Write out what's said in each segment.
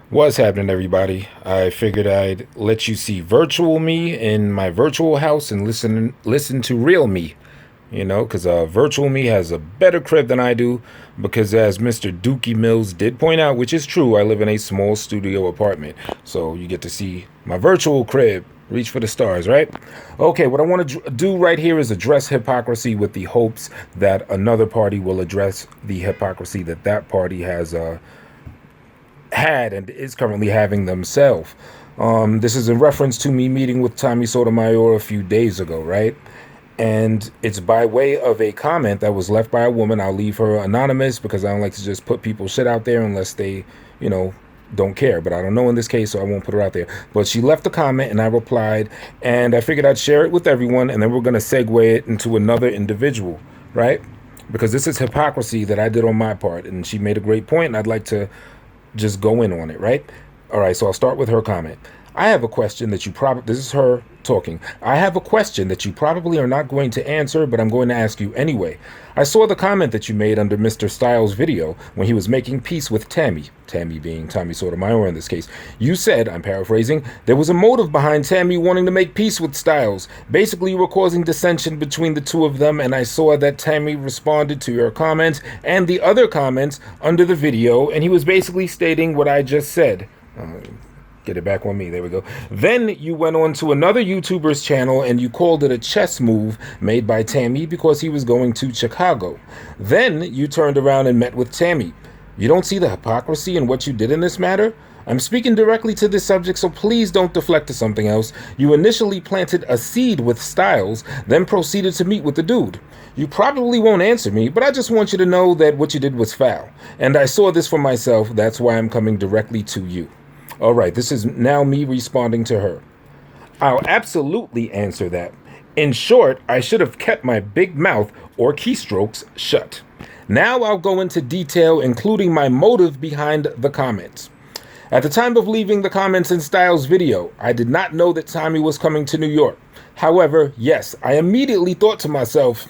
What's happening, everybody? I figured I'd let you see virtual me in my virtual house and listen to real me. Because virtual me has a better crib than I do. Because as Mr. Dookie Mills did point out, which is true, I live in a small studio apartment, so you get to see my virtual crib. Reach for the stars, right? Okay, what I want to do right here is address hypocrisy with the hopes that another party will address the hypocrisy that that party has had and is currently having themselves. This is in reference to me meeting with Tommy Sotomayor a few days ago, right? And it's by way of a comment that was left by a woman. I'll leave her anonymous because I don't like to just put people's shit out there unless they, you know, don't care. But I don't know in this case, so I won't put her out there. But she left a comment and I replied, and I figured I'd share it with everyone, and then we're going to segue it into another individual, right? Because this is hypocrisy that I did on my part, and she made a great point, and I'd like to just go in on it, right? All right, so I'll start with her comment. I have a question that you probably, this is her talking. I have a question that you probably are not going to answer, but I'm going to ask you anyway. I saw the comment that you made under Mr. Styles' video when he was making peace with Tammy being Tommy Sotomayor in this case. You said, I'm paraphrasing, there was a motive behind Tammy wanting to make peace with Styles. Basically, you were causing dissension between the two of them, and I saw that Tammy responded to your comment and the other comments under the video, and he was basically stating what I just said. Get it back on me. There we go. Then you went on to another YouTuber's channel and you called it a chess move made by Tammy because he was going to Chicago. Then you turned around and met with Tammy. You don't see the hypocrisy in what you did in this matter? I'm speaking directly to this subject, so please don't deflect to something else. You initially planted a seed with Styles, then proceeded to meet with the dude. You probably won't answer me, but I just want you to know that what you did was foul. And I saw this for myself. That's why I'm coming directly to you. All right, this is now me responding to her. I'll absolutely answer that. In short, I should have kept my big mouth or keystrokes shut. Now I'll go into detail, including my motive behind the comments. At the time of leaving the comments in Styles' video, I did not know that Tommy was coming to New York. However, yes, I immediately thought to myself,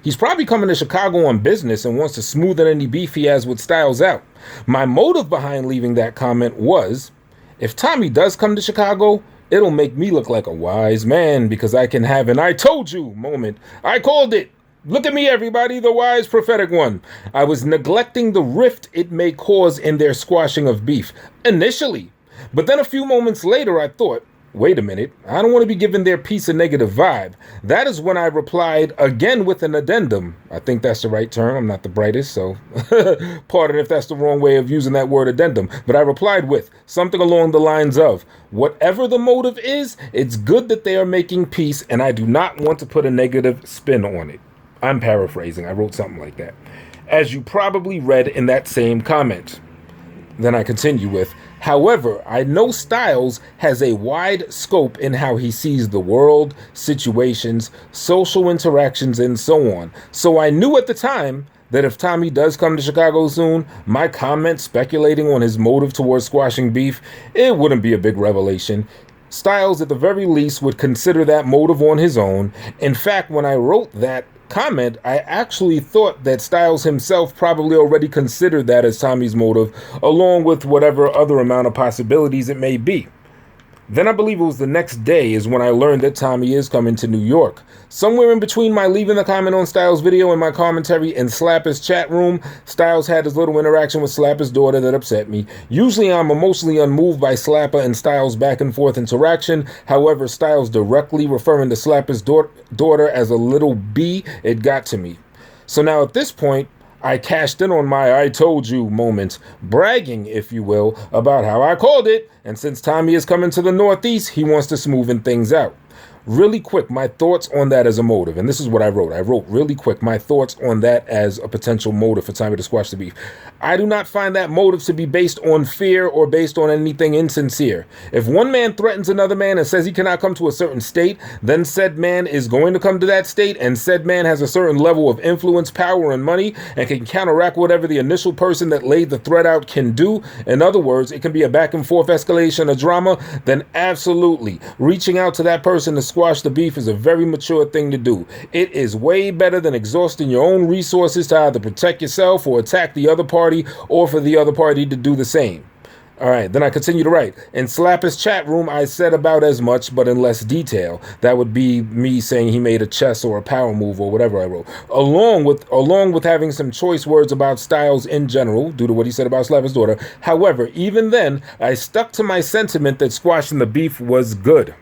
he's probably coming to Chicago on business and wants to smoothen any beef he has with Styles out. My motive behind leaving that comment was, if Tommy does come to Chicago, it'll make me look like a wise man because I can have an I told you moment. I called it. Look at me, everybody, the wise prophetic one. I was neglecting the rift it may cause in their squashing of beef, initially. But then a few moments later, I thought, wait a minute, I don't want to be giving their piece a negative vibe. That is when I replied, again with an addendum. I think that's the right term. I'm not the brightest, so pardon if that's the wrong way of using that word addendum. But I replied with something along the lines of, whatever the motive is, it's good that they are making peace, and I do not want to put a negative spin on it. I'm paraphrasing. I wrote something like that. As you probably read in that same comment. Then I continue with, however, I know Styles has a wide scope in how he sees the world, situations, social interactions, and so on. So I knew at the time that if Tommy does come to Chicago soon, my comment speculating on his motive towards squashing beef, it wouldn't be a big revelation. Styles, at the very least, would consider that motive on his own. In fact, when I wrote that comment, I actually thought that Styles himself probably already considered that as Tommy's motive, along with whatever other amount of possibilities it may be. Then I believe it was the next day is when I learned that Tommy is coming to New York. Somewhere in between my leaving the comment on Styles' video and my commentary in Slapper's chat room, Styles had his little interaction with Slapper's daughter that upset me. Usually I'm emotionally unmoved by Slapper and Styles' back and forth interaction. However, Styles directly referring to Slapper's daughter as a little B, it got to me. So now at this point, I cashed in on my I told you moment, bragging, if you will, about how I called it, and since Tommy is coming to the Northeast, he wants to smoothen things out. Really quick, my thoughts on that as a motive, and this is what I wrote. I wrote really quick my thoughts on that as a potential motive for Tommy to squash the beef. I do not find that motive to be based on fear or based on anything insincere. If one man threatens another man and says he cannot come to a certain state, then said man is going to come to that state, and said man has a certain level of influence, power, and money, and can counteract whatever the initial person that laid the threat out can do. In other words, it can be a back and forth escalation of drama, then absolutely reaching out to that person to squash the beef is a very mature thing to do. It is way better than exhausting your own resources to either protect yourself or attack the other party, or for the other party to do the same. All right, then I continue to write. In Slapper's chat room, I said about as much, but in less detail. That would be me saying he made a chess or a power move or whatever I wrote. Along with having some choice words about Styles in general, due to what he said about Slapper's daughter. However, even then, I stuck to my sentiment that squashing the beef was good.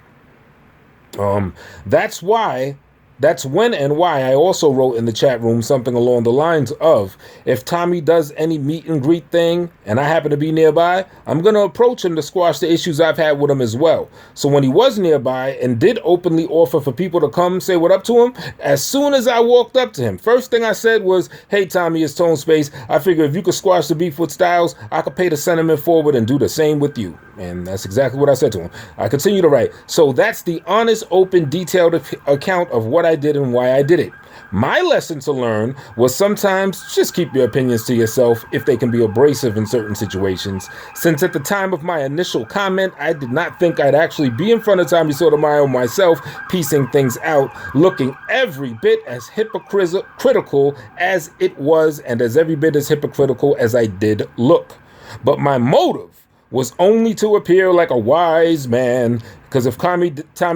That's when and why I also wrote in the chat room something along the lines of, if Tommy does any meet and greet thing and I happen to be nearby, I'm going to approach him to squash the issues I've had with him as well. So when he was nearby and did openly offer for people to come say what up to him, as soon as I walked up to him, first thing I said was, hey, Tommy, it's Tone Space. I figure if you could squash the beef with Styles, I could pay the sentiment forward and do the same with you. And that's exactly what I said to him. I continue to write. So that's the honest, open, detailed account of what I did and why I did it. My lesson to learn was sometimes just keep your opinions to yourself if they can be abrasive in certain situations. Since at the time of my initial comment, I did not think I'd actually be in front of Tommy Sotomayor myself, piecing things out, looking every bit as hypocritical as it was and as every bit as hypocritical as I did look. But my motive was only to appear like a wise man, because if Tommy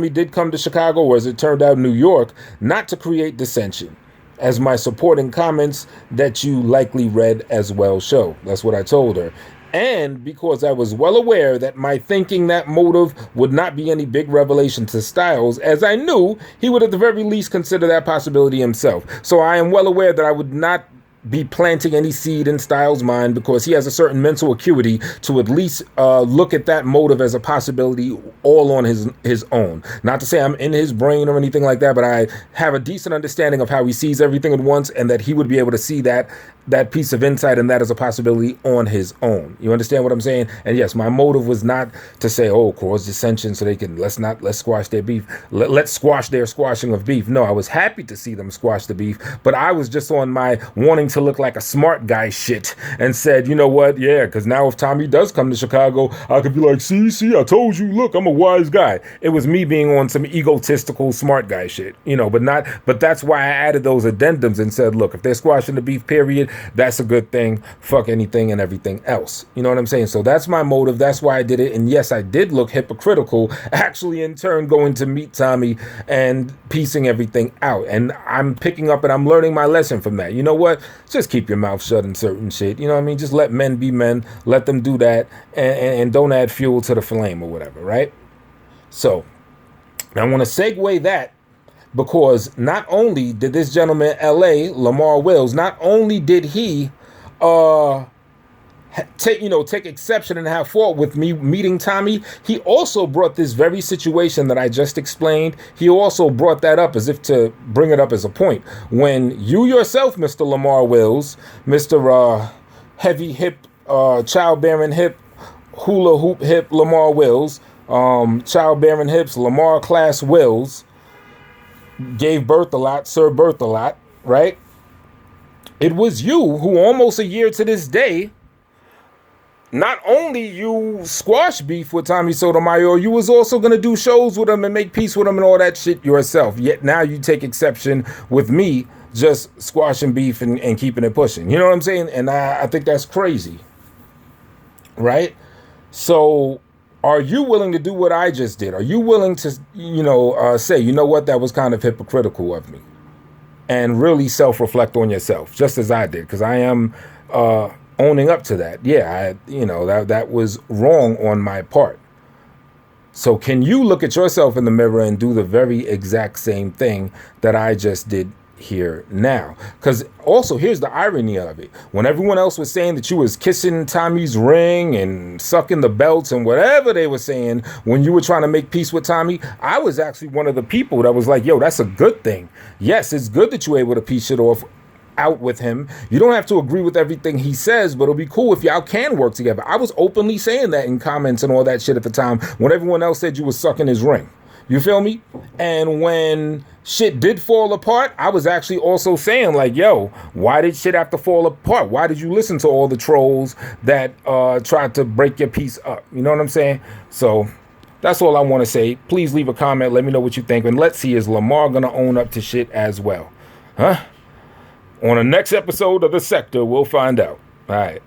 did come to Chicago, or as it turned out, New York, not to create dissension, as my supporting comments that you likely read as well show. That's what I told her. And because I was well aware that my thinking that motive would not be any big revelation to Styles, as I knew he would at the very least consider that possibility himself. So I am well aware that I would not be planting any seed in Styles' mind, because he has a certain mental acuity to at least look at that motive as a possibility all on his own. Not to say I'm in his brain or anything like that, but I have a decent understanding of how he sees everything at once, and that he would be able to see that piece of insight and that as a possibility on his own. You understand what I'm saying? And yes, my motive was not to say, oh, cause dissension so they can let's squash their beef. Let's squash their squashing of beef. No, I was happy to see them squash the beef, but I was just on my wanting to look like a smart guy shit and said, you know what? Yeah, because now if Tommy does come to Chicago, I could be like, see, I told you, look, I'm a wise guy. It was me being on some egotistical smart guy shit, but that's why I added those addendums and said, look, if they're squashing the beef, period, that's a good thing. Fuck anything and everything else. You know what I'm saying? So that's my motive. That's why I did it. And yes, I did look hypocritical, actually in turn going to meet Tommy and piecing everything out. And I'm picking up and I'm learning my lesson from that. You know what? Just keep your mouth shut in certain shit. You know what I mean? Just let men be men. Let them do that. And don't add fuel to the flame or whatever, right? So I want to segue that, because not only did this gentleman in LA, Lamar Wills, not only did he take exception and have fault with me meeting Tommy, he also brought this very situation that I just explained. He also brought that up as if to bring it up as a point. When you yourself, Mr. Lamar Wills, Mr. Heavy Hip, Childbearing Hip, Hula Hoop Hip Lamar Wills, Childbearing Hips, Lamar Class Wills, gave birth a lot, served birth a lot, right? It was you who almost a year to this day, not only you squash beef with Tommy Sotomayor, you was also going to do shows with him and make peace with him and all that shit yourself. Yet now you take exception with me just squashing beef and keeping it pushing. You know what I'm saying? And I think that's crazy, right? So are you willing to do what I just did? Are you willing to, say, you know what, that was kind of hypocritical of me? And really self-reflect on yourself, just as I did, because I am owning up to that. Yeah, that was wrong on my part. So can you look at yourself in the mirror and do the very exact same thing that I just did here now? Because also, here's the irony of it. When everyone else was saying that you was kissing Tommy's ring and sucking the belts and whatever they were saying when you were trying to make peace with Tommy, I was actually one of the people that was like, yo, that's a good thing. Yes, it's good that you're able to piece it off out with him. You don't have to agree with everything he says, but it'll be cool if y'all can work together. I was openly saying that in comments and all that shit at the time when everyone else said you was sucking his ring. You feel me? And when shit did fall apart, I was actually also saying, like, yo, why did shit have to fall apart? Why did you listen to all the trolls that tried to break your piece up? You know what I'm saying? So that's all I want to say. Please leave a comment. Let me know what you think. And let's see, is Lamar going to own up to shit as well? Huh? On the next episode of The Sector, we'll find out. All right.